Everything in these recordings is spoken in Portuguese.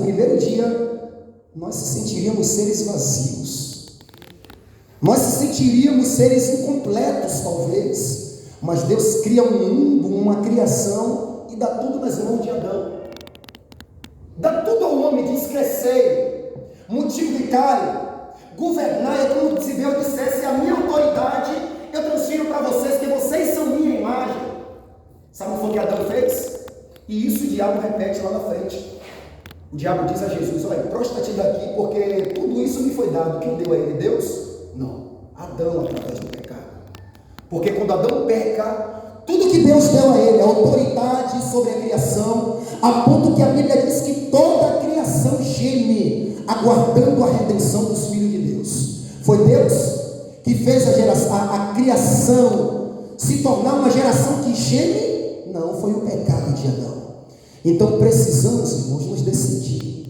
no primeiro dia, nós se sentiríamos seres vazios. Nós se sentiríamos seres incompletos, talvez. Mas Deus cria um mundo, uma criação, e dá tudo nas mãos de Adão. Dá tudo ao homem, diz: crescei, multiplicai, governai. É como se Deus dissesse: a minha autoridade eu transfiro para vocês, que vocês são minha imagem. Sabe o que foi que Adão fez? E isso o diabo repete lá na frente. O diabo diz a Jesus: olha, prostra-te daqui, porque tudo isso me foi dado. Quem deu a ele? Deus? Não, Adão, através do pecado. Porque quando Adão peca, tudo que Deus deu a ele, a autoridade sobre a criação, a ponto que a Bíblia diz que toda a criação geme, aguardando a redenção dos filhos de Deus. Foi Deus que fez a criação se tornar uma geração que geme? Não, foi o pecado de Adão. Então precisamos, irmãos, nos decidir,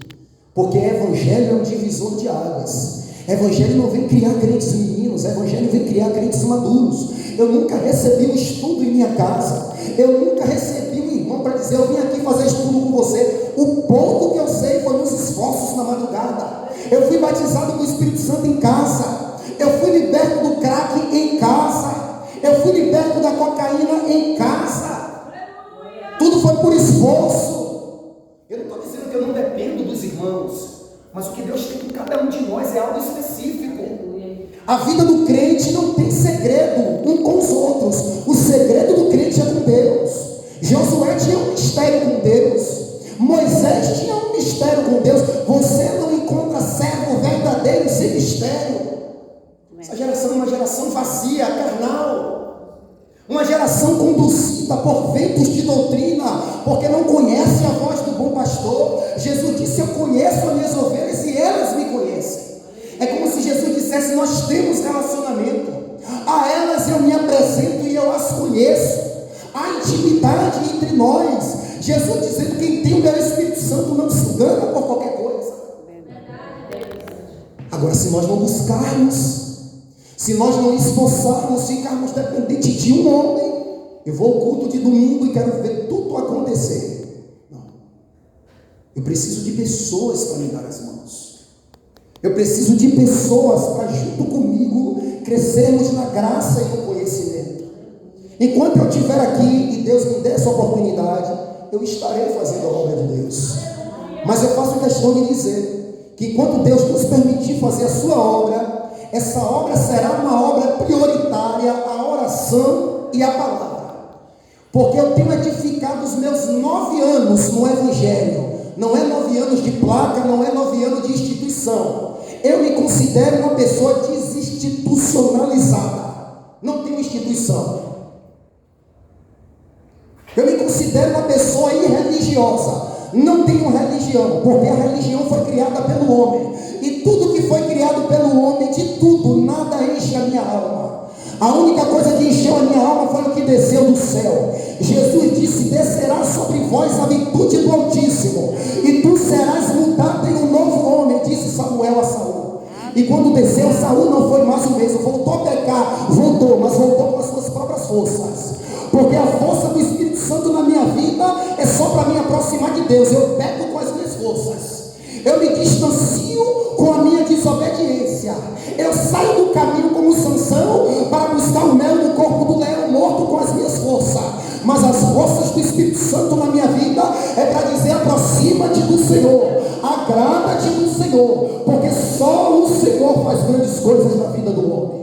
porque evangelho é um divisor de águas. Evangelho não vem criar crentes meninos, evangelho vem criar crentes maduros. Eu nunca recebi um estudo em minha casa, eu nunca recebi um irmão para dizer: eu vim aqui fazer estudo com você. O pouco que eu sei foi nos esforços na madrugada. Eu fui batizado com o Espírito Santo em casa, eu fui liberto do crack em casa, eu fui liberto da cocaína em casa. Tudo foi por esforço. Eu não estou dizendo que eu não dependo dos irmãos, mas o que Deus tem com cada um de nós é algo específico. A vida do crente não tem segredo um com os outros. O segredo do crente é com Deus. Josué tinha um mistério com Deus, Moisés tinha um mistério com Deus. Você não encontra servo verdadeiro sem mistério. Essa geração é uma geração vazia, carnal, uma geração conduzida por ventos de doutrina, porque não conhece a voz do bom pastor. Jesus disse: eu conheço as minhas ovelhas e elas me conhecem. É como se Jesus dissesse: nós temos relacionamento, a elas eu me apresento e eu as conheço. Há intimidade entre nós. Jesus dizendo: quem tem o meu Espírito Santo não se engana por qualquer coisa. Agora, se nós não buscarmos, se nós não esforçarmos, ficarmos dependentes de um homem, eu vou ao culto de domingo e quero ver tudo acontecer. Não. Eu preciso de pessoas para me dar as mãos. Eu preciso de pessoas para, junto comigo, crescermos na graça e no conhecimento. Enquanto eu estiver aqui e Deus me der essa oportunidade, eu estarei fazendo a obra de Deus. Mas eu faço questão de dizer que enquanto Deus nos permitir fazer a sua obra, essa obra será uma obra prioritária, a oração e a palavra. Porque eu tenho edificado os meus 9 anos no Evangelho. Não é 9 anos de placa, não é 9 anos de instituição. Eu me considero uma pessoa desinstitucionalizada. Não tenho instituição. Eu me considero uma pessoa irreligiosa. Não tenho religião, porque a religião foi criada pelo homem. E tudo que foi criado pelo homem, de tudo, nada enche a minha alma. A única coisa que encheu a minha alma foi o que desceu do céu. Jesus disse: descerá sobre vós a virtude do Altíssimo, e tu serás mudado em um novo homem, disse Samuel a Saul. E quando desceu, Saul não foi mais o mesmo, voltou a pecar, mas voltou com as suas próprias forças. Porque a força do Espírito Santo na minha vida é só para me aproximar de Deus. Eu peco com as minhas forças, eu me distancio com a minha desobediência, eu saio do caminho como Sansão para buscar o mel no corpo do leão morto com as minhas forças. Mas as forças do Espírito Santo na minha vida é para dizer: aproxima-te do Senhor, agrada-te do Senhor, porque só o Senhor faz grandes coisas na vida do homem.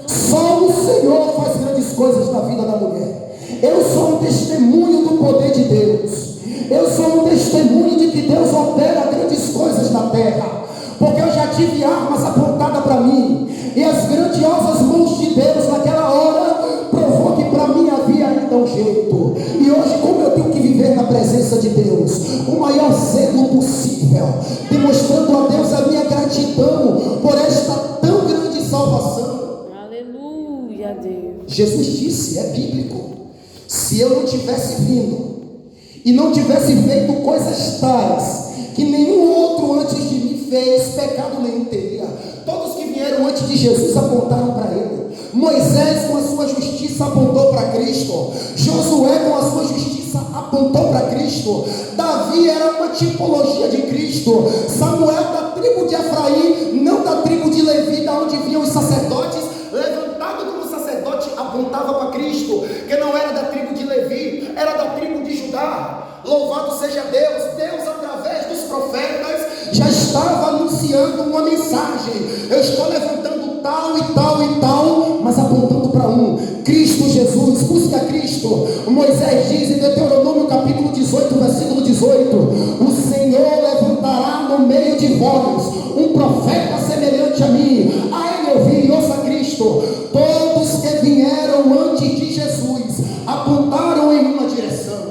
Só o Senhor faz grandes coisas na vida da mulher. Eu sou um testemunho do poder de Deus. Eu sou um testemunho de que Deus opera grandes coisas na terra, porque eu já tive armas apontadas para mim, e as grandiosas mãos de Deus naquela hora provou que para mim havia ainda um jeito. E hoje, como eu tenho que viver na presença de Deus, o maior zelo possível, demonstrando a Deus a minha gratidão por esta tão grande salvação. Aleluia, Deus. Jesus disse, é bíblico: se eu não tivesse vindo e não tivesse feito coisas tais que nenhum outro antes de mim fez, pecado nenhum teria. Todos que vieram antes de Jesus apontaram para ele. Moisés com a sua justiça apontou para Cristo. Josué com a sua justiça apontou apontou para Cristo. Davi era uma tipologia de Cristo. Samuel, da tribo de Efraim, não da tribo de Levi, da onde vinham os sacerdotes, levantado como sacerdote, apontava para Cristo, que não era da tribo de Levi, era da tribo de Judá. Louvado seja Deus. Deus, através dos profetas, já estava anunciando uma mensagem. Eu estou levantando tal e tal e tal, mas apontando para Cristo Jesus. Busque a Cristo. Moisés diz em Deuteronômio capítulo 18, versículo 18: o Senhor levantará no meio de vós um profeta semelhante a mim, a ele ouvir. Ouça Cristo. Todos que vieram antes de Jesus apontaram em uma direção.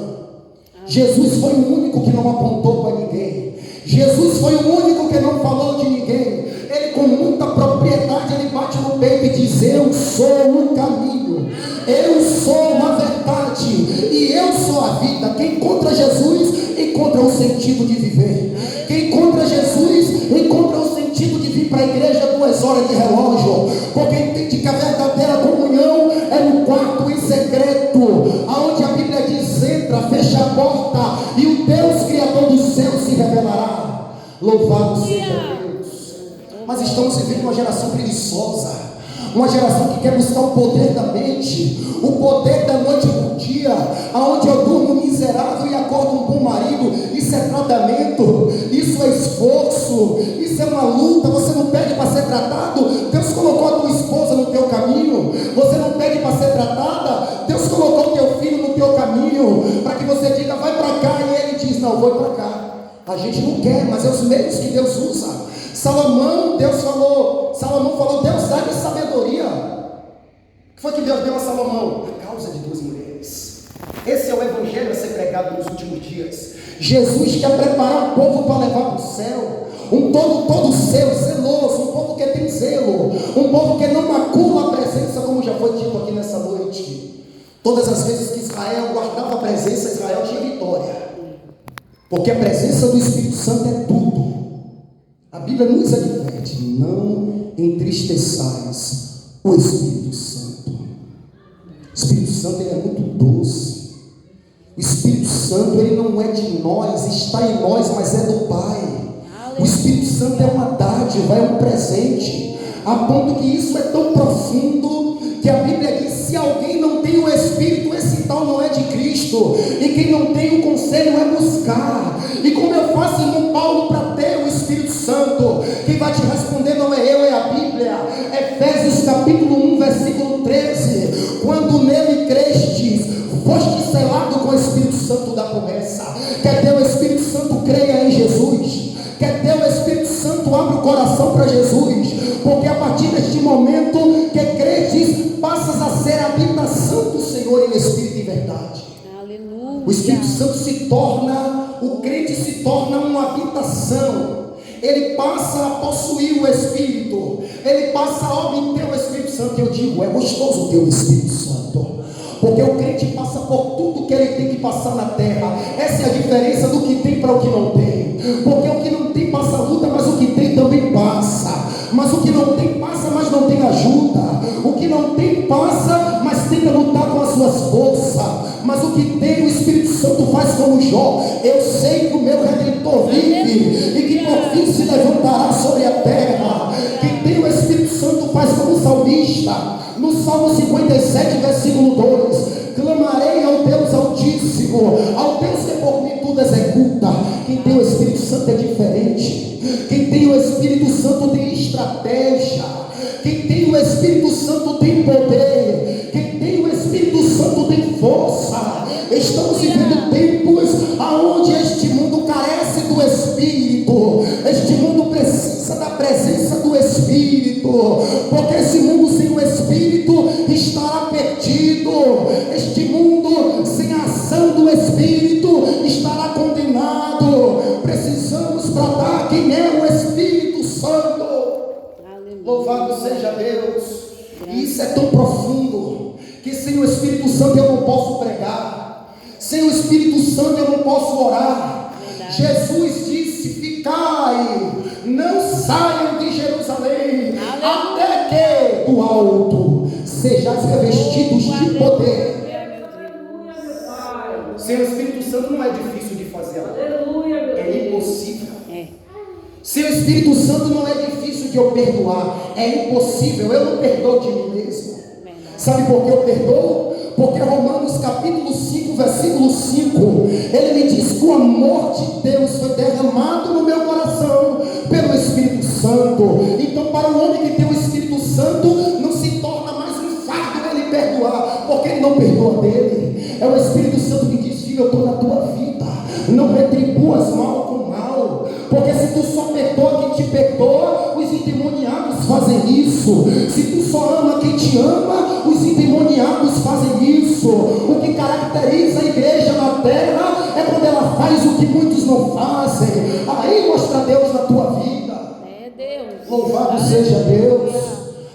Jesus foi o único que não apontou para ninguém. Jesus foi o único que não falou de ninguém. Ele, com muita propriedade, ele bate no peito e diz: eu sou o caminho, eu sou a verdade e eu sou a vida. Quem encontra Jesus encontra o sentido de viver. Quem encontra Jesus encontra o sentido de vir para a igreja 2 horas de relógio, porque entende que a verdadeira comunhão é no quarto em secreto, aonde a Bíblia diz: entra, fecha a porta e o Deus Criador do céu se revelará. Louvado seja Deus. Mas estamos vivendo uma geração preguiçosa, uma geração que quer buscar o poder da mente, o poder da noite por dia, aonde eu durmo miserável e acordo um bom marido. Isso é tratamento, isso é esforço, isso é uma luta. Você não pede para ser tratado, Deus colocou a tua esposa no teu caminho. Você não pede para ser tratada, Deus colocou o teu filho no teu caminho, para que você diga: vai para cá, e ele diz: não, vou para cá. A gente não quer, mas é os meios que Deus usa. Salomão falou: Deus dá-lhe sabedoria. O que foi que Deus deu a Salomão? A causa de 2 mulheres. Esse é o evangelho a ser pregado nos últimos dias. Jesus quer preparar o povo para levar para o céu. Um povo todo seu, zeloso, um povo que tem zelo, um povo que não macula a presença, como já foi dito aqui nessa noite. Todas as vezes que Israel guardava a presença, Israel tinha vitória, porque a presença do Espírito Santo é tudo. A Bíblia nos adverte: não entristeçais o Espírito Santo. O Espírito Santo, ele é muito doce. O Espírito Santo, ele não é de nós, está em nós, mas é do Pai. O Espírito Santo é uma dádiva, é um presente, a ponto que isso é tão profundo que a Bíblia diz: se alguém não tem o Espírito, esse tal não é de Cristo. E quem não tem o conselho é buscar. E como eu faço, irmão Paulo, para ter o Espírito Santo? Quem vai te responder não é eu, é a Bíblia. Efésios capítulo 1, versículo 13: quando nele crestes, foste selado com o Espírito Santo da promessa. Quer ter o Espírito Santo? Creia em Jesus. Quer ter o Espírito Santo? Abre o coração para Jesus, porque a partir deste momento que credes, passas a ser a habitação do Senhor em Espírito e verdade. Aleluia. O Espírito Santo se torna, o crente se torna uma habitação. Ele passa a possuir o Espírito, ele passa a obter o Espírito Santo. Eu digo, é gostoso ter o Espírito Santo, porque o crente passa por tudo que ele tem que passar na terra. Essa é a diferença do que tem para o que não tem, porque o que não tem passa luta, mas o que tem também passa. Mas o que não tem passa, mas não tem ajuda. O que não tem passa, mas tenta lutar com as suas forças. Mas o que tem, o Espírito Santo faz como Jó: eu sei que o meu Redentor vive e que por fim se levantará sobre a terra. Quem tem o Espírito Santo faz como o salmista, no Salmo 57, versículo 2: clamarei ao Deus Altíssimo, ao Deus que por mim tudo executa. Quem tem o Espírito Santo é diferente. Quem tem o Espírito Santo tem estratégia. Quem tem o Espírito Santo tem poder. Quem tem o Espírito Santo tem força. Estamos vivendo tempos onde este mundo carece do Espírito. Este mundo precisa da presença do Espírito, porque esse mundo sem o Espírito estará perdido. Este mundo sem a ação do Espírito estará condenado. Precisamos tratar quem é o Espírito Santo. Aleluia. Louvado seja Deus. E isso é tão profundo que sem o Espírito Santo eu não posso pregar, sem o Espírito Santo eu não posso orar. Jesus disse: ficai, não saiam de Jerusalém, até que do alto sejais revestidos de poder. Sem o Espírito Santo não é difícil de fazer amor. É impossível. Sem o Espírito Santo não é difícil de eu perdoar. É impossível. Eu não perdoo de mim mesmo. Sabe por que eu perdoo? Porque Romanos capítulo 5, versículo 5, ele me diz que o amor de Deus foi derramado no meu coração pelo Espírito Santo. Então, para o homem que tem o Espírito Santo, não se torna mais um fardo ele perdoar, porque ele não perdoa dele. É o Espírito Santo que diz: filho, eu estou na tua vida, não retribuas mal com mal, porque se tu só perdoa quem te perdoa, os endemoniados fazem isso. Se tu só ama quem te ama, os endemoniados fazem isso. O que caracteriza a igreja na terra é quando ela faz o que muitos não fazem. Aí mostra Deus na tua vida. É Deus. Louvado seja Deus.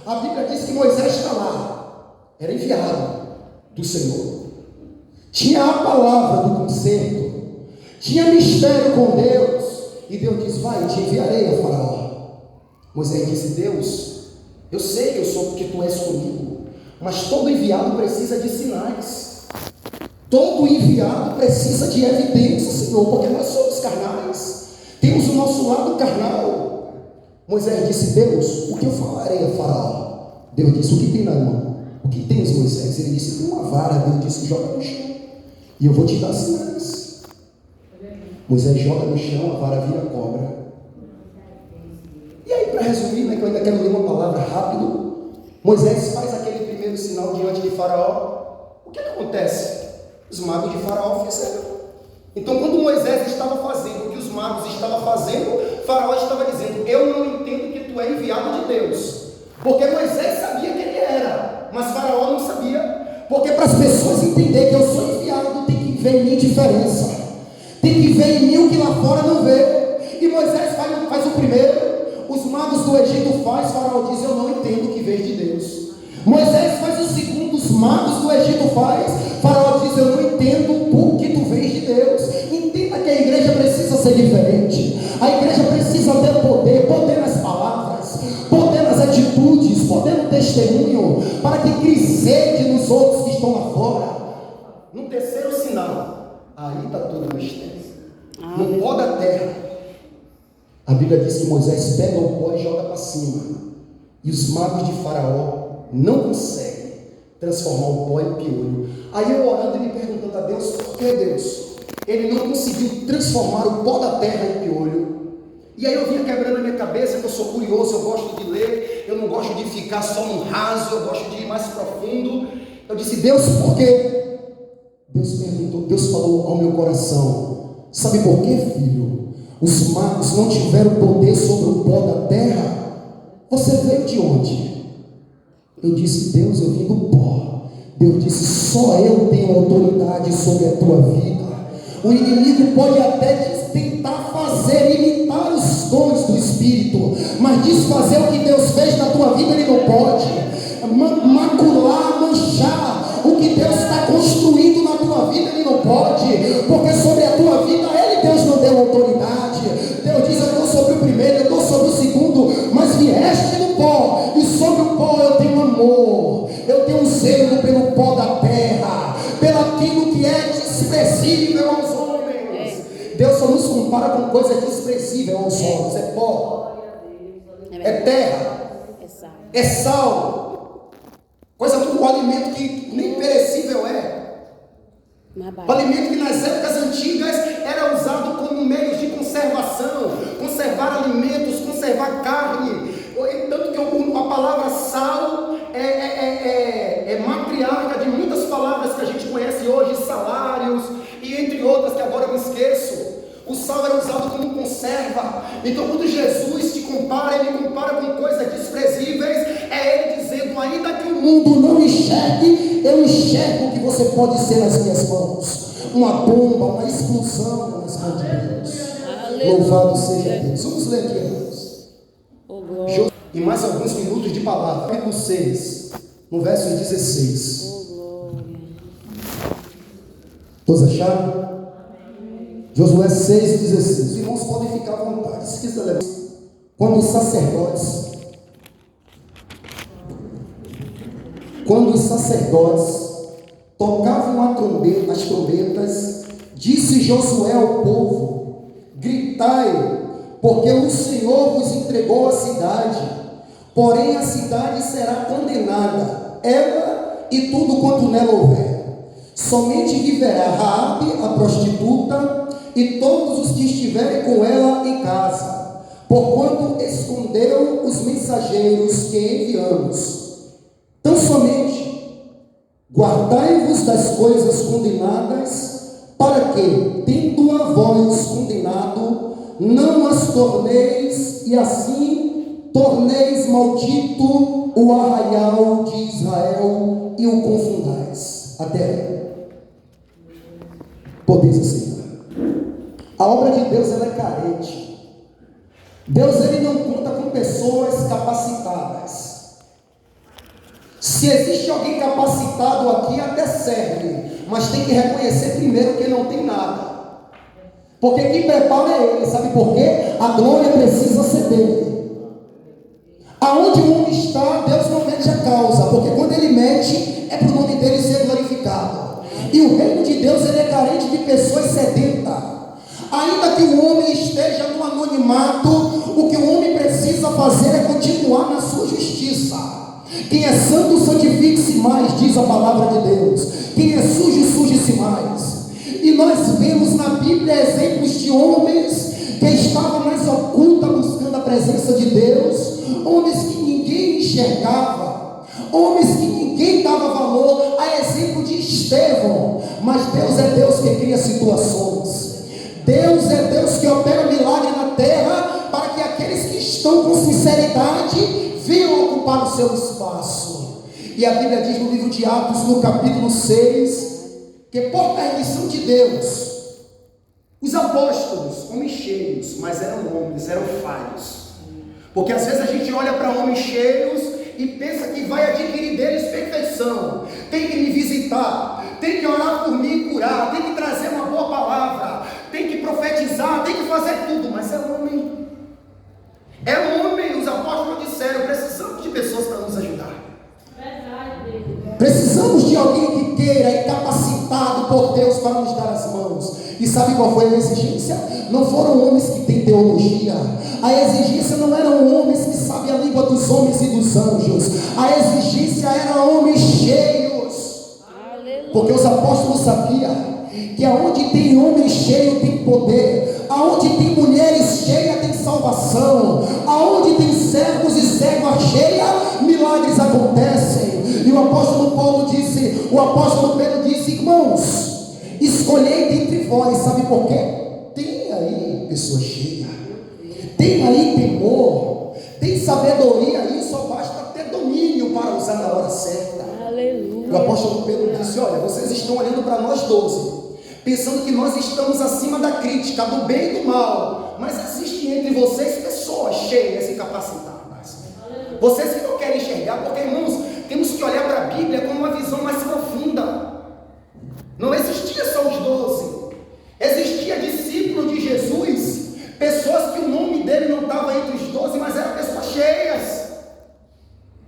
A Bíblia diz que Moisés está lá, era enviado do Senhor, tinha a palavra do conserto, tinha mistério com Deus, e Deus diz: vai, te enviarei a Faraó. Moisés disse: Deus, eu sei que eu sou porque tu és comigo, mas todo enviado precisa de sinais, todo enviado precisa de evidência, Senhor, porque nós somos carnais, temos o nosso lado carnal. Moisés disse: Deus, o que eu falarei a Faraó? Deus disse: o que tem na mão? O que tens, Moisés? Ele disse: tem uma vara. Deus disse: joga no chão, e eu vou te dar sinais. Moisés joga no chão, a vara vira cobra. E aí, para resumir, que eu ainda quero ler uma palavra rápido, Moisés faz aquele primeiro sinal diante de Faraó. O que acontece? Os magos de Faraó fizeram. Então, quando Moisés estava fazendo o que os magos estavam fazendo, Faraó estava dizendo: eu não entendo que tu é enviado de Deus. Porque Moisés sabia quem ele era, mas Faraó não sabia. Porque para as pessoas entenderem que eu sou enviado, tem que ver em mim diferença, tem que ver em mim o que lá fora não vê. E Moisés faz o primeiro, os magos do Egito faz, Faraó diz: eu não entendo o que veio de Deus. Moisés faz o segundo, os magos do Egito faz, Faraó diz: eu não entendo o que tu vês de Deus. Entenda que a igreja precisa ser diferente. A igreja precisa ter poder nas palavras, poder nas atitudes, poder no testemunho, para que crie sede nos outros que estão lá fora. No terceiro sinal, aí está todo o mistério. No pó da terra, a Bíblia diz que Moisés pega o pó e joga para cima, e os magos de Faraó não conseguem transformar o pó em piolho. Aí eu orando e me perguntando a Deus: por que, Deus, ele não conseguiu transformar o pó da terra em piolho? E aí eu vinha quebrando a minha cabeça, que eu sou curioso, eu gosto de ler, eu não gosto de ficar só no raso, eu gosto de ir mais profundo. Eu disse: Deus, por quê? Deus perguntou, Deus falou ao meu coração: sabe por quê, filho? Os magos não tiveram poder sobre o pó da terra. Você veio de onde? Eu disse: Deus, eu vim do pó. Deus disse: só eu tenho autoridade sobre a tua vida. O inimigo pode até tentar imitar os dons do Espírito, mas desfazer o que Deus fez na tua vida ele não pode. Macular, manchar o que Deus está construindo na tua vida ele não pode, porque sobre a tua vida Deus não deu autoridade. Deus diz: eu estou sobre o primeiro, eu estou sobre o segundo, mas vieste do pó, e sobre o pó eu tenho amor, eu tenho um zelo pelo pó da terra, pelo aquilo que é desprezível aos homens. Deus só nos compara com coisa desprezível aos homens. É pó, é terra, é sal, coisa do alimento que nem perecível é. O alimento que nas épocas antigas era usado como meio de conservação, conservar alimentos, conservar carne. Tanto que a palavra sal é matriarca de muitas palavras que a gente conhece hoje, salários e entre outras que agora eu me esqueço. O sal era usado como conserva. Então quando Jesus te compara, ele compara com coisas desprezíveis. É ele dizendo: ainda que o mundo não enxergue, eu enxergo o que você pode ser nas minhas mãos. Uma bomba, uma explosão nas mãos de Deus. Louvado seja Deus. Vamos ler aqui, irmãos. E mais alguns minutos de palavra. Capítulo 6, no verso 16. Todos acharam? Josué 6,16. Os irmãos podem ficar à vontade, se quiser ler. Quando os sacerdotes tocavam as trombetas, Disse Josué ao povo: gritai, porque o Senhor vos entregou a cidade, porém a cidade será condenada, ela e tudo quanto nela houver. Somente viverá Raabe, a prostituta, e todos os que estiverem com ela em casa, porquanto escondeu os mensageiros que enviamos. Tão somente guardai-vos das coisas condenadas, para que, tendo a vós condenado, não as torneis, e assim torneis maldito o arraial de Israel e o confundais. Até aí. Podeis aceitar. A obra de Deus, ela é carente. Deus, ele não conta com pessoas capacitadas. Se existe alguém capacitado aqui, até serve, mas tem que reconhecer primeiro que não tem nada. Porque quem prepara é ele, sabe por quê? A glória precisa ser dele. Aonde o homem está, Deus não mete a causa, porque quando ele mete, é para o nome dele ser glorificado. E o reino de Deus, ele é carente de pessoas sedentas. Ainda que o homem esteja no anonimato, o que o homem precisa fazer é continuar na sua justiça. Quem é santo, santifique-se mais, diz a palavra de Deus. Quem é sujo, suje-se mais. E nós vemos na Bíblia exemplos de homens que estavam mais ocultos buscando a presença de Deus, homens que ninguém enxergava, homens que ninguém dava valor, a exemplo de Estevão. Mas Deus é Deus que cria situações. Deus é Deus que opera milagre na terra, para que aqueles que estão com sinceridade venham ocupar o seu espaço. E a Bíblia diz no livro de Atos, no capítulo 6, que por permissão de Deus, os apóstolos, homens cheios, mas eram homens, eram falhos. Porque às vezes a gente olha para homens cheios e pensa que vai adquirir deles perfeição. Tem que me visitar, tem que orar por mim e curar, tem que trazer uma boa palavra, tem que profetizar, tem que fazer tudo, mas é homem. É homem. Os apóstolos disseram: precisamos de pessoas para nos ajudar. Precisamos de alguém que queira e capacitado por Deus para nos dar as mãos. E sabe qual foi a exigência? Não foram homens que têm teologia. A exigência não eram homens que sabem a língua dos homens e dos anjos. A exigência era homens cheios. Porque os apóstolos sabiam que aonde tem homem cheio tem poder, aonde tem mulheres cheias tem salvação, aonde tem servos e servas cheias, milagres acontecem. E o apóstolo Pedro disse: irmãos, escolhei dentre vós. Sabe por quê? Tem aí pessoa cheia, tem aí temor, tem sabedoria aí, só basta ter domínio para usar na hora certa. Aleluia. O apóstolo Pedro disse: olha, vocês estão olhando para nós 12, pensando que nós estamos acima da crítica, do bem e do mal, mas existem entre vocês pessoas cheias e capacitadas. Vocês que não querem enxergar, porque, irmãos, temos que olhar para a Bíblia com uma visão mais profunda. Não existia só os 12, existia discípulo de Jesus, pessoas que o nome dele não estava entre os 12, mas eram pessoas cheias.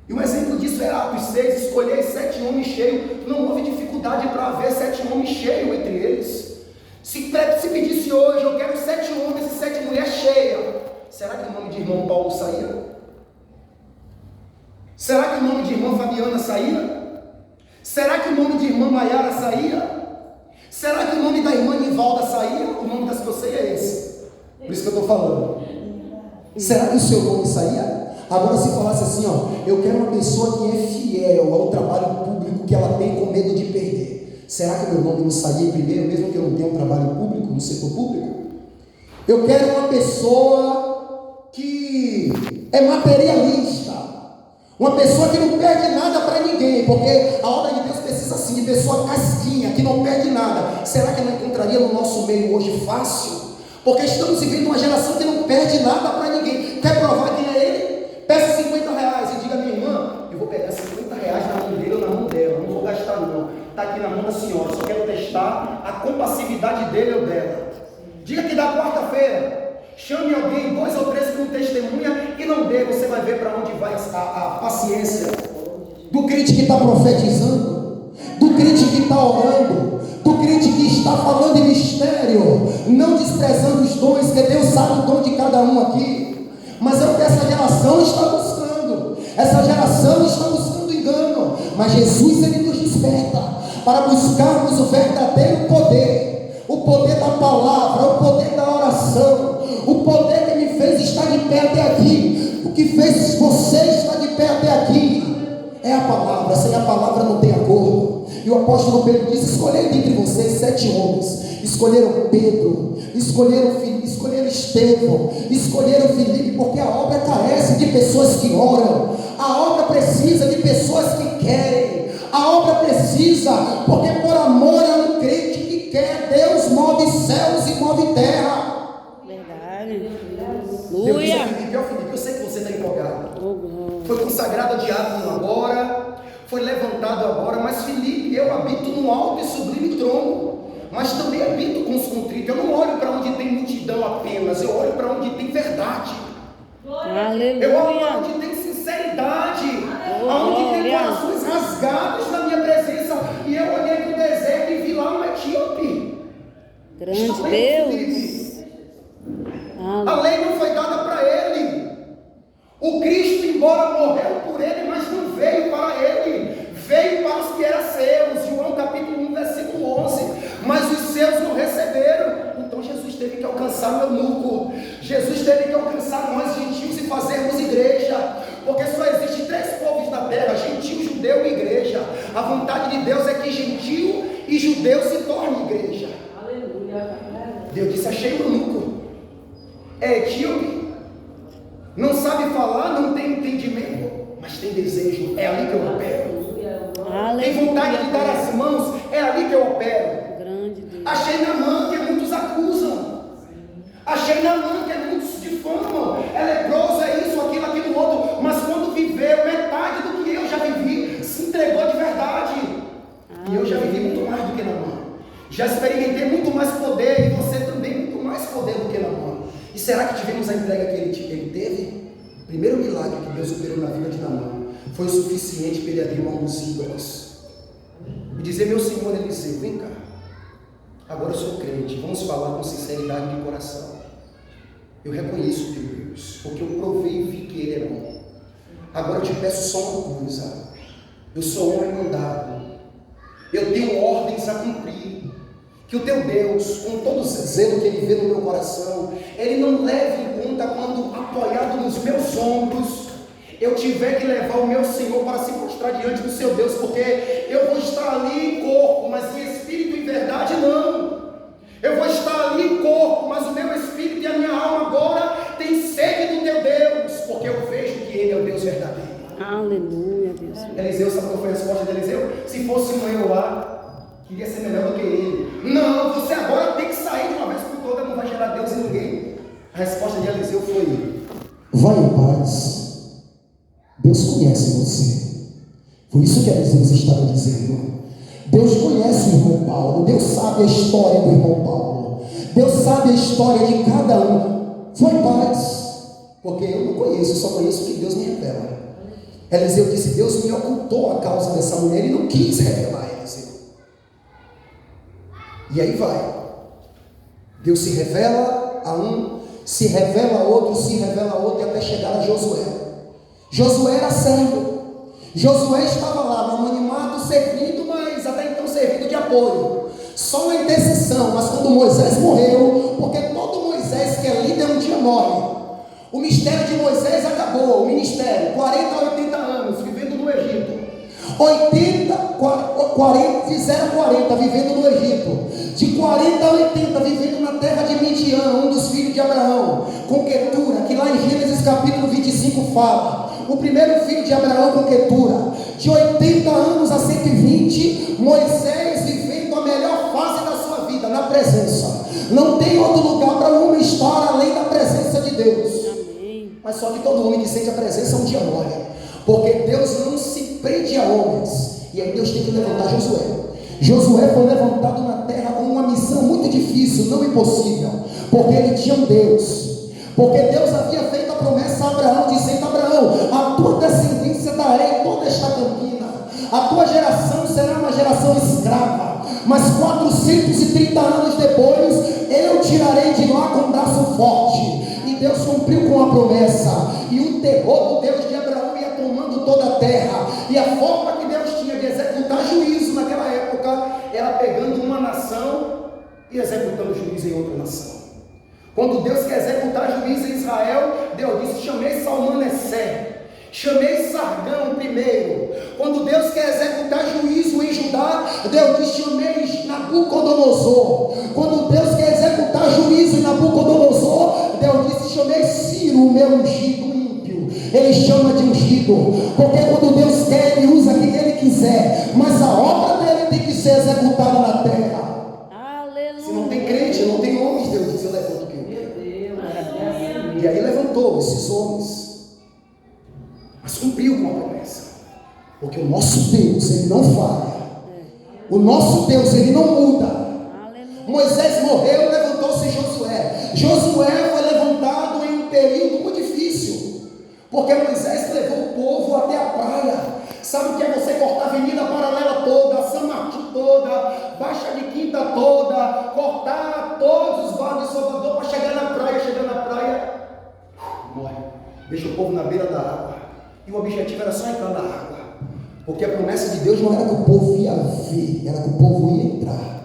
E um exemplo disso é Atos 6, escolher 7 homens cheios. Não houve dificuldade para haver 7 homens cheios entre eles. Se pedisse hoje: eu quero 7 homens e 7 mulheres cheias, será que o nome de irmão Paulo saía? Será que o nome de irmã Fabiana saía? Será que o nome de irmã Maiara saía? Será que o nome da irmã Nivalda saía? O nome das que eu sei é esse. Por isso que eu estou falando. Será que o seu nome saía? Agora, se falasse assim, eu quero uma pessoa que é fiel ao trabalho público que ela tem com medo de perder, será que o meu nome não saía primeiro, mesmo que eu não tenha um trabalho público, no setor público? Eu quero uma pessoa que é materialista, uma pessoa que não perde nada para ninguém, porque a obra de Deus precisa assim, de pessoa casquinha, que não perde nada. Será que não encontraria no nosso meio hoje fácil? Porque estamos vivendo uma geração que não perde nada para ninguém. Quer provar quem é ele? Peça 50 reais e diga: minha irmã, eu vou pegar 50 reais na mão dele ou na mão dela, não vou gastar não, está aqui na mão da senhora, só quero testar a compassividade dele ou dela. Diga que da quarta-feira, chame alguém, 2 ou 3 como testemunha, e não dê, você vai ver para onde vai a paciência do crente que está profetizando, do crente que está orando, do crente que está falando em mistério. ministério, não desprezando os dons, que Deus sabe o dom de cada um aqui, mas é o que essa geração está buscando. Essa geração está buscando engano, mas Jesus, ele nos desperta para buscarmos o verdadeiro poder, o poder da palavra, o poder da oração, o poder que me fez estar de pé até aqui, o que fez você estar de pé até aqui é a palavra. Sem a palavra não tem acordo. E o apóstolo Pedro diz: escolheram dentre vocês 7 homens. Escolheram Pedro, escolheram Estevão, escolheram Filipe, porque a obra carece de pessoas que oram, a obra precisa de pessoas que querem, a obra precisa, porque por amor a um crente que quer, Deus move céus e move terra. Verdade. Deus disse a Filipe: ó Filipe, eu sei que você está empolgado, foi consagrado a diácono agora, foi levantado agora, mas Filipe, eu habito num alto e sublime trono, mas também habito com os contritos. Eu não olho para onde tem multidão apenas, eu olho para onde tem verdade. Aleluia. Eu olho para onde tem sinceridade, onde tem corações rasgados na minha presença. E eu olhei para o deserto e vi lá um etíope. Grande Deus. A lei não foi dada para ele. O Cristo, embora morreu por ele, mas não veio para ele, veio para os que eram seus. João capítulo 1, versículo 11. Mas os seus não receberam. Então Jesus teve que alcançar o eunuco, Jesus teve que alcançar nós gentios e fazermos igreja, porque só existe 3 povos na terra: gentio, judeu e igreja. A vontade de Deus é que gentio e judeu se tornem igreja. Aleluia. Deus disse: achei o eunuco, é etíope, não sabe falar, não tem entendimento, mas tem desejo, é ali que eu opero. Aleluia. Tem vontade de dar as mãos, é ali que eu opero. Achei Naamã, que muitos acusam. Achei Naamã, que muitos difamam. É leproso, é isso, aquilo outro. Mas quando viveu metade do que eu já vivi, se entregou de verdade. E eu já vivi muito mais do que Naamã. Já experimentei muito mais poder, e você também muito mais poder do que Naamã. E será que tivemos a entrega que ele teve? O primeiro milagre que Deus operou na vida de Naamã foi o suficiente para ele abrir mão dos ídolos e dizer: meu Senhor Eliseu, vem cá, agora eu sou crente, vamos falar com sinceridade de coração. Eu reconheço teu Deus, porque eu provei e vi que Ele é bom. Agora eu te peço só uma coisa: eu sou homem mandado, eu tenho ordens a cumprir. Que o teu Deus, com todo o zelo que Ele vê no meu coração, Ele não leve em conta quando, apoiado nos meus ombros, eu tiver que levar o meu Senhor para se prostrar diante do seu Deus, porque eu vou estar ali em corpo, mas em espírito e verdade não. Eu vou estar ali em corpo, mas o meu espírito e a minha alma agora tem sede do teu Deus, porque eu vejo que Ele é o Deus verdadeiro. Aleluia, Deus. Eliseu, sabe qual foi a resposta de Eliseu? Se fosse eu lá, queria ser melhor do que ele. Não, você agora tem que sair de uma vez por todas, não vai gerar Deus em ninguém. A resposta de Eliseu foi: vai em paz, Deus conhece você. Foi isso que Eliseu estava dizendo. Deus conhece o irmão Paulo, Deus sabe a história do irmão Paulo, Deus sabe a história de cada um. Foi em paz, porque eu não conheço, eu só conheço o que Deus me revela. Eliseu disse: Deus me ocultou a causa dessa mulher e não quis revelar a Eliseu. E aí vai, Deus se revela a um, se revela a outro, se revela a outro, e até chegar a Josué. Josué era servo, Josué estava lá no anonimato servindo, mas até então servindo de apoio, só uma intercessão. Mas quando Moisés morreu, porque todo Moisés que é líder um dia morre, o mistério de Moisés acabou, o ministério, 40 a 80 anos vivendo no Egito, 40 vivendo no Egito, de 40 a 80 vivendo na terra de Midian, um dos filhos de Abraão, com Quetura, que lá em Gênesis capítulo 25 fala, o primeiro filho de Abraão com Quetura, de 80 anos a 120, Moisés vivendo a melhor fase da sua vida, na presença. Não tem outro lugar para um homem estar além da presença de Deus. Mas só que todo homem que sente a presença um dia morre, porque Deus não se prende a homens. E aí Deus tem que levantar Josué. Josué foi levantado na terra com uma missão muito difícil, não impossível, porque ele tinha um Deus, porque Deus havia feito a promessa a Abraão, dizendo: Abraão, a tua descendência darei toda esta campina, a tua geração será uma geração escrava. Mas 430 anos depois, e o terror do Deus de Abraão ia tomando toda a terra, e a forma que Deus tinha de executar juízo naquela época era pegando uma nação e executando juízo em outra nação. Quando Deus quer executar juízo em Israel, Deus disse: chamei Salmaneser, chamei Sargão primeiro. Quando Deus quer executar juízo em Judá, Deus diz: chamei Nabucodonosor. Quando Deus quer executar juízo em Nabucodonosor, Deus disse: chamei Ciro, o meu ungido ímpio. Ele chama de ungido, porque quando Deus quer, Ele usa quem Ele quiser, mas a obra dele tem que ser executada na terra. Aleluia. Se não tem crente, não tem homens, Deus diz: eu levanto quem eu quero. E aí levantou esses homens, mas cumpriu com a promessa, porque o nosso Deus, Ele não falha, o nosso Deus, Ele não muda. Aleluia. Moisés morreu, levantou-se Josué. Josué foi levantado em um período muito difícil, porque Moisés levou o povo até a praia. Sabe o que é você cortar a Avenida Paralela toda, São Martim toda, Baixa de Quinta toda, cortar todos os bairros de Salvador para chegar na praia, morre, deixa o povo na beira da água. E o objetivo era só entrar na água, porque a promessa de Deus não era que o povo ia ver, era que o povo ia entrar.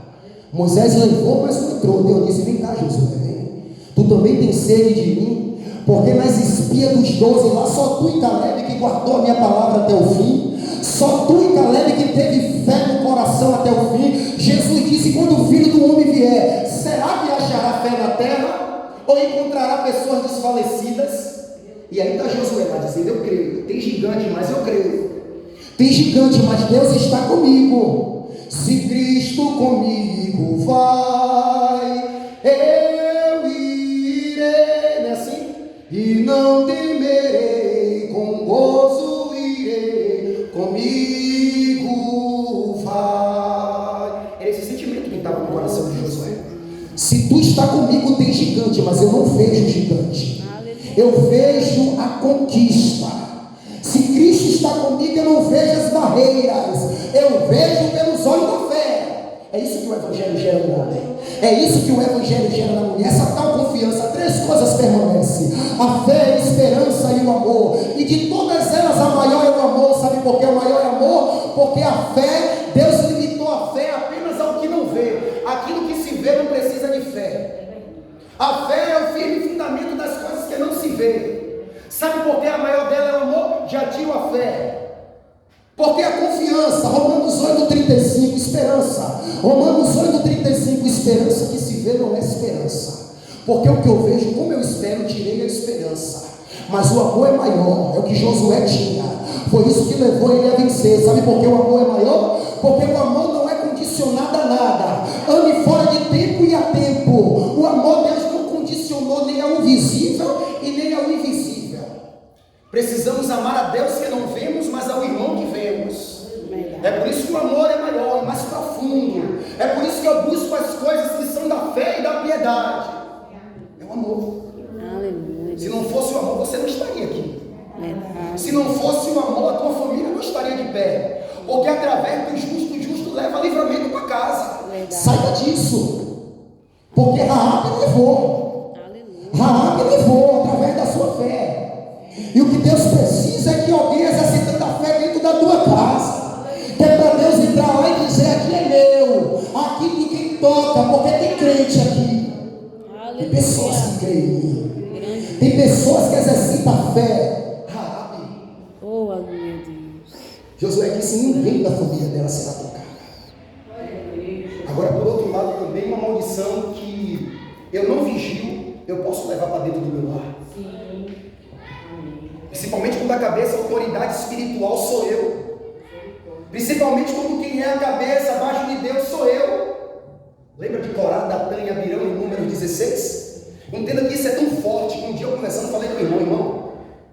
Moisés levou, mas não entrou. Deus disse: vem cá, Josué, vem. Tu também tem sede de mim, porque nas espias dos 12 lá, só tu e Caleb que guardou a minha palavra até o fim, só tu e Caleb que teve fé no coração até o fim. Jesus disse: quando o Filho do Homem vier, será que achará fé na terra? Ou encontrará pessoas desfalecidas? E aí está Josué lá dizendo: eu creio, tem gigante, mas eu creio. Tem gigante, mas Deus está comigo. Se Cristo comigo vai, eu irei, não é assim? E não temerei, com gozo irei, comigo vai. É esse sentimento que estava no coração de Josué. Se tu está comigo, tem gigante, mas eu não vejo gigante, eu vejo a conquista. Se Cristo está comigo, eu não vejo as barreiras, eu vejo pelos olhos da fé. É isso que o Evangelho gera no homem, é isso que o Evangelho gera na mulher, essa tal confiança. Três coisas permanecem: a fé, a esperança e o amor, e de todas elas a maior é o amor. Sabe por que o maior é o amor? Porque a fé, Deus limitou a fé apenas ao que não vê. Aquilo que se vê não precisa de fé. A fé é o firme fundamento das coisas que não se vê. Sabe por que a maior dela é o amor? Já tinha a fé. Porque a confiança, Romanos 8,35, esperança. Romanos 8,35, esperança que se vê não é esperança. Porque o que eu vejo, como eu espero, tirei a esperança. Mas o amor é maior, é o que Josué tinha. Foi isso que levou ele a vencer. Sabe por que o amor é maior? Porque o amor não é condicionado a nada. Ame fora de tempo e a tempo. O amor, Deus não condicionou nem ao visível e nem ao invisível. Precisamos amar a Deus que não vemos, mas ao irmão que vemos. É por isso que o amor é maior, é mais profundo. É por isso que eu busco as coisas que são da fé e da piedade. É o amor. Aleluia. Se não fosse o amor, você não estaria aqui. Verdade. Se não fosse o amor, a tua família não estaria de pé. Porque através do justo, o justo leva livramento para casa. Verdade. Saiba disso. Porque Raabe levou. Aleluia. Raabe levou através da sua fé. E o que Deus precisa é que alguém exercitando a fé dentro da tua casa. Que é para Deus entrar lá e dizer: aqui é meu, aqui ninguém toca, porque tem crente aqui. Aleluia. Tem pessoas que creem em mim. Grande. Tem pessoas que exercitam a fé. Raabe. Oh, aleluia, Deus. Josué disse: ninguém da família dela será tocado. Agora, por outro lado, também uma maldição que eu não vigio, eu posso levar para dentro do meu lar. Principalmente quando a cabeça, a autoridade espiritual sou eu. Principalmente quando quem é a cabeça abaixo de Deus sou eu. Lembra de Corá, Datã e Abirão em Números 16? Entenda que isso é tão forte que um dia eu conversando falei com o irmão,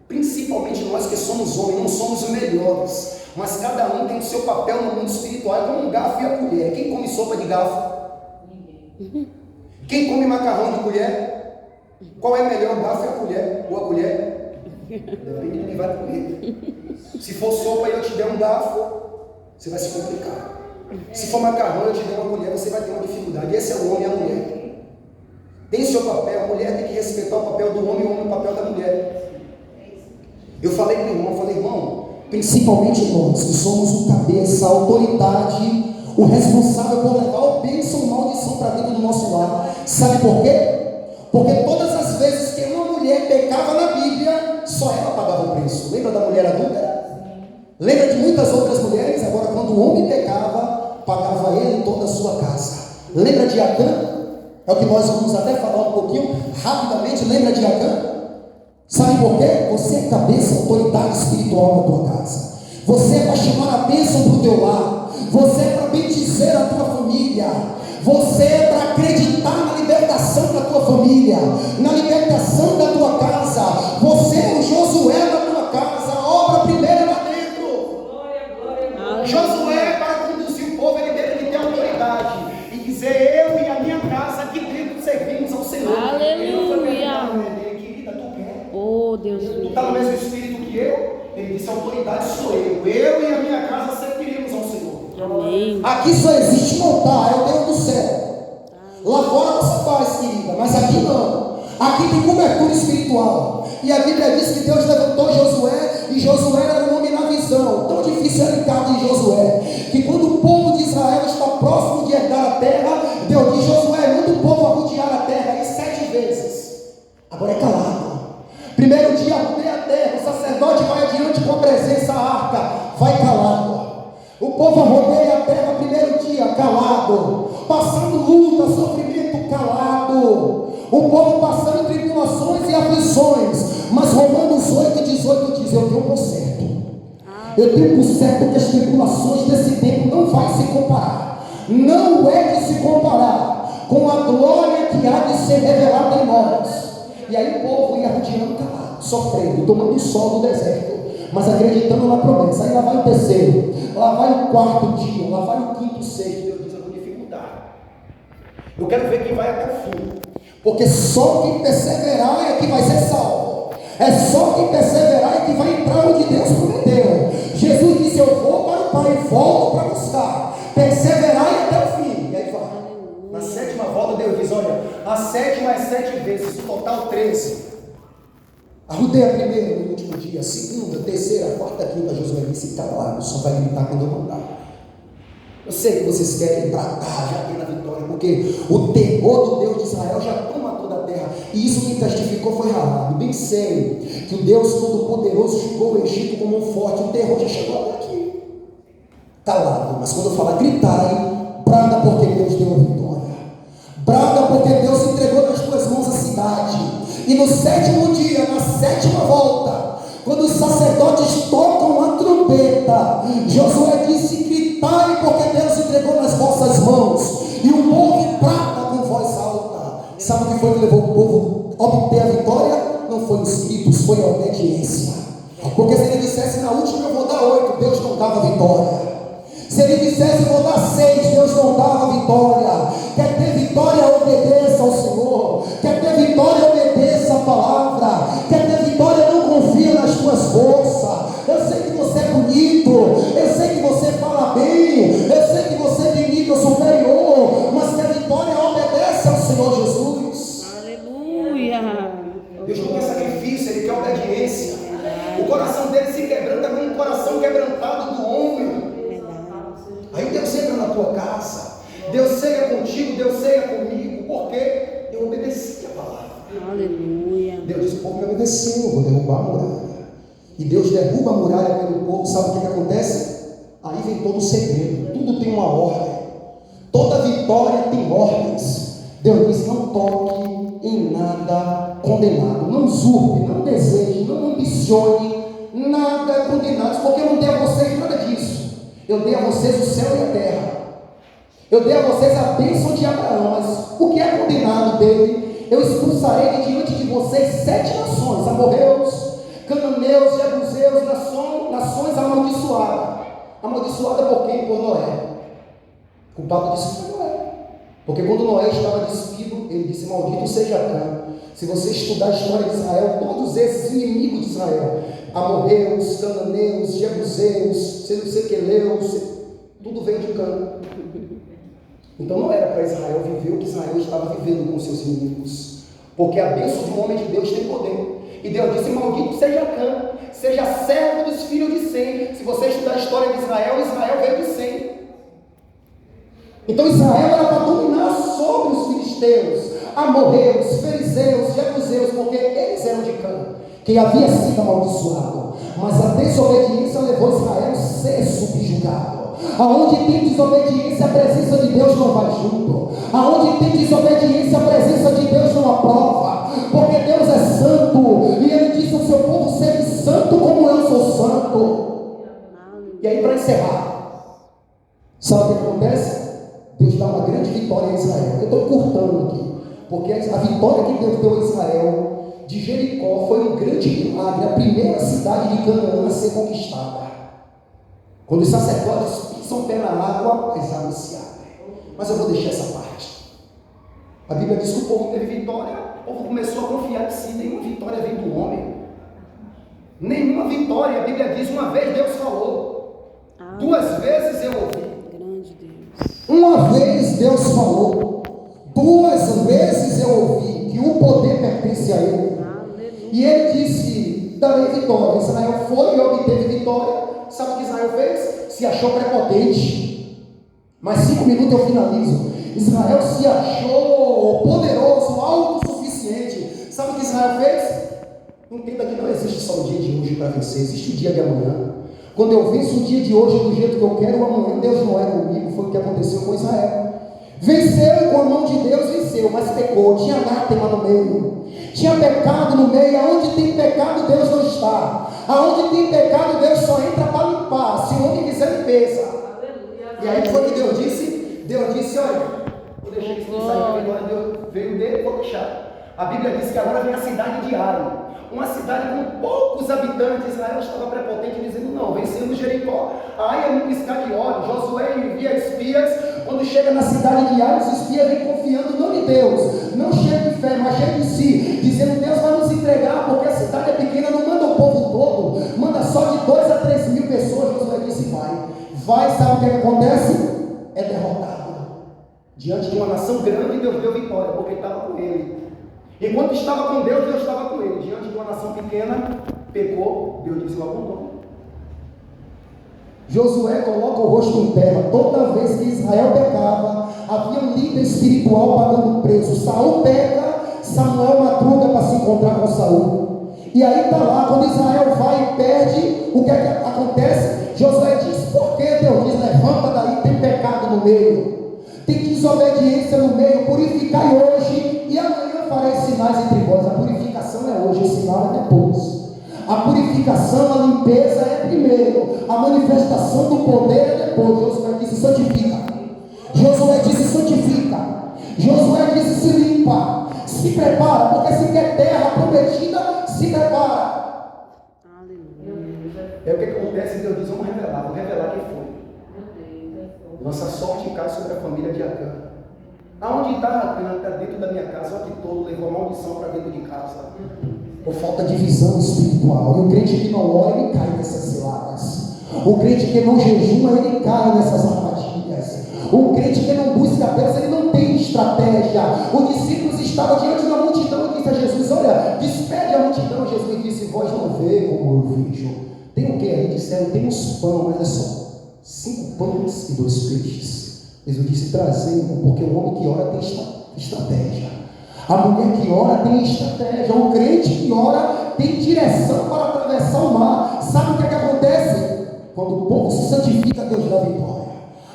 principalmente nós que somos homens, não somos os melhores, mas cada um tem o seu papel no mundo espiritual. É como um garfo e a colher. Quem come sopa de garfo? Quem come macarrão de colher? Qual é melhor, o garfo e a colher? Ou a colher? Depende de quem vai comer. Se for sopa e eu te der um garfo, você vai se complicar. Se for macarrão e eu te der uma colher, você vai ter uma dificuldade. Esse é o homem e a mulher. Tem seu papel, a mulher tem que respeitar o papel do homem e o homem o papel da mulher. Eu falei para o irmão, principalmente nós que somos o cabeça, a autoridade, o responsável por levar o bênção ou maldição para dentro do nosso lar. Sabe por quê? Porque todas as vezes que uma mulher pecava na Bíblia, só ela pagava o preço. Lembra da mulher adúltera? Lembra de muitas outras mulheres? Agora, quando o homem pecava, pagava ele toda a sua casa. Lembra de Acã? É o que nós vamos até falar um pouquinho rapidamente. Lembra de Acã? Sabe por quê? Você é cabeça, autoridade espiritual na tua casa. Você é para chamar a bênção para o teu lar. Você é para bendizer a tua família. Você é para acreditar na libertação da tua família, na libertação da tua casa. Você é o Josué da tua casa, a obra primeira lá dentro. Josué, para conduzir o povo, ele teve que ter autoridade e dizer: eu e a minha casa aqui dentro servimos ao Senhor. Aleluia. Querida, tu quer? Oh, Deus. Tu está no mesmo espírito que eu? Ele disse: a autoridade sou eu. Eu e a minha casa serviremos ao Senhor. Amém. Aqui só existe um altar, é o Deus do céu. Lá fora você faz, querida, mas aqui não. Aqui tem cobertura espiritual. E a Bíblia diz que Deus levantou Josué, e Josué era um homem na visão. Tão difícil era o caso de Josué, que quando o povo de Israel está próximo de herdar a terra, Deus diz: Josué, manda o povo arrodear a terra aí 7 vezes. Agora é calado. Primeiro dia arrodeia a terra, o sacerdote vai adiante com a presença, a arca, vai calado. O povo rodeia a terra primeiro dia, calado, passando luta, sofrimento, calado. O povo passando tribulações e aflições. Mas Romanos 8:18 diz: eu tenho por certo. Eu tenho por certo que as tribulações desse tempo não vai se comparar. Não é de se comparar com a glória que há de ser revelada em nós. E aí o povo ia rodeando calado, sofrendo, tomando o sol do deserto, mas acreditando na promessa. Aí lá vai o terceiro, lá vai o quarto dia, lá vai o quinto, sexto. Deus diz: eu vou dificultar. Eu quero ver quem vai até o fim, porque só quem perseverar é que vai ser salvo. É só quem perseverar é que vai entrar onde Deus prometeu. Jesus disse: eu vou para o Pai e volto para buscar. Perseverar até o fim. E aí vai. Na 7ª volta Deus diz: olha, a 7 mais 7 vezes, o total 13. Arrodeia a primeira no último dia, a segunda, a terceira, a quarta, a quinta. Josué disse: calado, só vai gritar quando eu mandar. Eu sei que vocês querem bradar, já tem na vitória, porque o terror do Deus de Israel já toma toda a terra. E isso que testificou foi Raabe. Bem sei que o Deus Todo-Poderoso julgou o Egito como um forte. O terror já chegou até aqui. Calado, mas quando eu falar gritai, brada, porque Deus deu a vitória. Brada, porque Deus entregou nas tuas mãos a cidade. E no 7º dia, na 7ª volta, quando os sacerdotes tocam a trombeta, Josué disse: gritai, porque Deus entregou nas vossas mãos. E o povo brada com voz alta. Sabe o que foi que levou o povo a obter a vitória? Não foi os gritos, foi a obediência. Porque se ele dissesse: na última eu vou dar 8, Deus não dava vitória. Se ele dissesse: vou dar 6, Deus não dava vitória. Quer ter vitória, obedeça ao Senhor. Quer ter vitória, obedeça a palavra. Quer ter vitória, não confia nas tuas forças. Eu sei que você é bonito, eu sei que você fala bem, eu sei que você tem nível superior, mas quer vitória, obedece ao Senhor Jesus. Aleluia. Deus não quer sacrifício, Ele quer obediência. O coração dele se quebranta como um coração quebrantado do homem. Aí Deus entra na tua casa, Deus ceia contigo, Deus ceia comigo, porque eu obedeci a palavra. Aleluia. Deus disse: o povo me obedeceu, eu vou derrubar a muralha. E Deus derruba a muralha pelo povo. Sabe o que acontece? Aí vem todo o segredo. Tudo tem uma ordem. Toda vitória tem ordens. Deus diz: não toque em nada condenado, não usurpe, não deseje, não ambicione nada condenado, porque eu não dei a vocês nada disso. Eu dei a vocês o céu e a terra. Eu dei a vocês a bênção de Abraão. Mas o que é condenado dele? Eu expulsarei de diante de vocês 7 nações: amorreus, cananeus, jebuseus, nações amaldiçoadas. Amaldiçoada por quem? Por Noé. O culpado disso foi Noé. Porque quando Noé estava despido, ele disse: maldito seja Cã. Se você estudar a história de Israel, todos esses inimigos de Israel, amorreus, cananeus, jebuseus, sequeleus, tudo veio de Cã. Então não era para Israel viver o que Israel estava vivendo com seus inimigos, porque a bênção de um homem de Deus tem poder. E Deus disse: maldito seja Cã, seja servo dos filhos de Sem. Se você estudar a história de Israel, Israel veio de Sem. Então Israel era para dominar sobre os filisteus, amorreus, fariseus, jebuseus, porque eles eram de Cã, que havia sido amaldiçoado. Mas a desobediência levou Israel a ser subjugado. Aonde tem desobediência, a presença de Deus não vai junto. Aonde tem desobediência, a presença de Deus não aprova. Porque Deus é santo, e Ele disse ao seu povo: sede santo como eu sou santo. E aí, para encerrar, sabe o que acontece? Deus dá uma grande vitória a Israel. Eu estou cortando aqui, porque a vitória que Deus deu a Israel de Jericó foi um grande milagre, a primeira cidade de Canaã a ser conquistada. Quando os sacerdotes pisam o pé na água, as águas se abrem. Mas eu vou deixar essa parte. A Bíblia diz que o povo teve vitória, o povo começou a confiar em si. Nenhuma vitória vem do homem. Nenhuma vitória. A Bíblia diz: uma vez Deus falou, duas vezes eu ouvi. Grande Deus. Uma vez Deus falou, duas vezes eu ouvi que o poder pertence a Ele. E Ele disse: darei vitória. Israel foi e obteve vitória. Sabe o que Israel fez? Se achou prepotente. Mais 5 minutos eu finalizo. Israel se achou poderoso, autossuficiente. Sabe o que Israel fez? Entenda que não existe só o dia de hoje para vencer, existe o dia de amanhã. Quando eu venço o dia de hoje do jeito que eu quero, amanhã Deus não é comigo. Foi o que aconteceu com Israel. Venceu com a mão de Deus, venceu, mas pecou. Tinha anátema no meio, tinha pecado no meio. Aonde tem pecado, Deus não está. Aonde tem pecado, Deus só entra para limpar, se o homem quiser limpeza. E aí foi que Deus disse: olha, vou deixar isso sair, agora Deus veio dele, vou deixar. A Bíblia diz que agora vem a cidade de Ai, uma cidade com poucos habitantes. Israel estava prepotente, dizendo: não, vencemos Jericó. Ai é um piscar de olhos. Josué envia espias. Quando chega na cidade de Ai, os espias vêm confiando não em Deus, não cheio de fé, mas cheio de si, dizendo: Deus vai nos entregar, porque a cidade é pequena, não manda o povo todo, manda só de 2 a 3 mil pessoas. Josué disse: vai, sabe o que acontece? É derrotado. Diante de uma nação grande, Deus deu vitória, porque estava com ele. Enquanto estava com Deus, Deus estava com ele. Diante de uma nação pequena, pecou, Deus disse: o abandono. Josué coloca o rosto em terra. Toda vez que Israel pecava, havia um líder espiritual pagando preço. Saul peca, Samuel madruga para se encontrar com Saul. E aí está lá, quando Israel vai e perde, o que é que acontece? Josué diz: por que Deus diz: levanta daí, tem pecado no meio, tem desobediência no meio, purificai hoje, e amanhã farei sinais entre vós. A purificação é hoje, o sinal é depois. A purificação, a limpeza é primeiro, a manifestação do poder é depois. Josué disse: santifica. Josué disse: santifica. Josué disse: se limpa, se prepara, porque se quer terra prometida, se prepara. É o que acontece. Deus diz: vamos revelar, vou revelar quem foi. Nossa sorte cai sobre a família de Acã. Aonde está Acã? Está dentro da minha casa. Olha que tolo, levou a maldição para dentro de casa. Por falta de visão espiritual. E o crente que não ora, ele cai nessas ciladas. O crente que não jejuma, ele cai nessas armadilhas. O crente que não busca Deus, ele não tem estratégia. Os discípulos estavam diante da multidão e disse a Jesus: olha, despede a multidão. Jesus disse: vós não vê como eu vejo. Tem o que aí? Disseram: temos pão, mas é só 5 pães e 2 peixes. Jesus disse: trazei, porque o homem que ora tem estratégia. A mulher que ora tem estratégia. O crente que ora tem direção para atravessar o mar. Sabe o que é que acontece? Quando o povo se santifica, Deus dá vitória.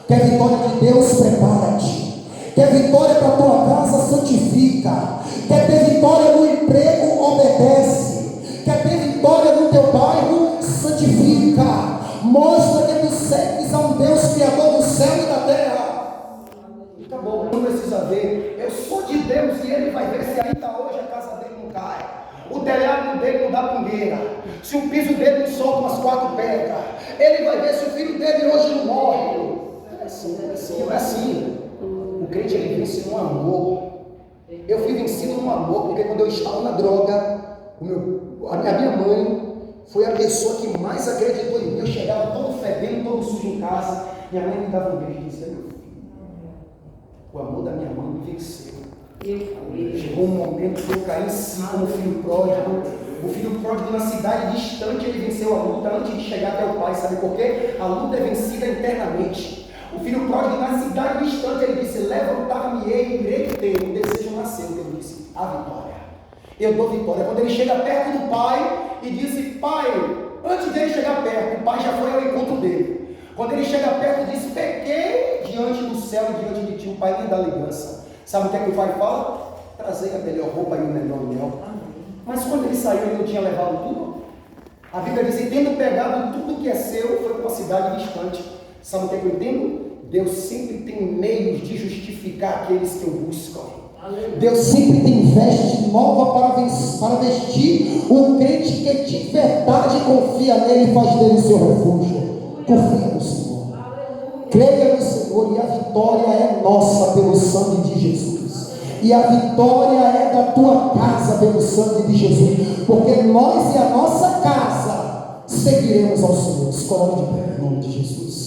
Quer vitória de Deus? Prepara-te. Quer vitória para a tua casa? Santifica. Quer ter vitória no emprego? Obedece. Quer ter vitória no teu bairro? Santifica. Mostra que tu segues a um Deus criador do céu e da terra. Tá bom, não precisa ver. Eu sou de Deus e Ele vai ver se ainda hoje a casa dele não cai, o telhado dele não dá pungueira, se o piso dele não solta umas 4 pedras. Ele vai ver se o filho dele hoje não morre. É assim, não é assim. O crente, ele vence no amor. Eu fui vencido no amor, porque quando eu estava na droga, a minha mãe foi a pessoa que mais acreditou em mim. Eu chegava todo fedendo, todo sujo em casa. Minha mãe me dava um beijo e disse: meu filho, o amor da minha mãe me venceu. Chegou um momento que eu caí em si como filho pródigo. O filho pródigo na cidade distante, ele venceu a luta antes de chegar até o pai. Sabe por quê? A luta é vencida internamente. O filho pródigo na cidade distante, ele disse: levantar-me-ei e irei ter. Um desejo nasceu, ele disse: a vitória. Eu dou vitória. Quando ele chega perto do pai e disse: pai, antes dele chegar perto, o pai já foi ao encontro dele. Quando ele chega perto, disse: pequei diante do céu e diante de ti. O pai lhe dá ligança. Sabe o que é que o pai fala? Trazei a melhor roupa e o melhor mel. Mas quando ele saiu, ele não tinha levado tudo? A Bíblia diz: e tendo pegado tudo que é seu, foi para uma cidade distante. Sabe o que é que eu entendo? Deus sempre tem meios de justificar aqueles que o buscam. Deus sempre tem veste nova para vestir o crente que de verdade confia nele e faz dele seu refúgio. Confia no Senhor. Creia no Senhor, e a vitória é nossa pelo sangue de Jesus. E a vitória é da tua casa pelo sangue de Jesus. Porque nós e a nossa casa seguiremos ao Senhor. Se coloque de pé em nome de Jesus.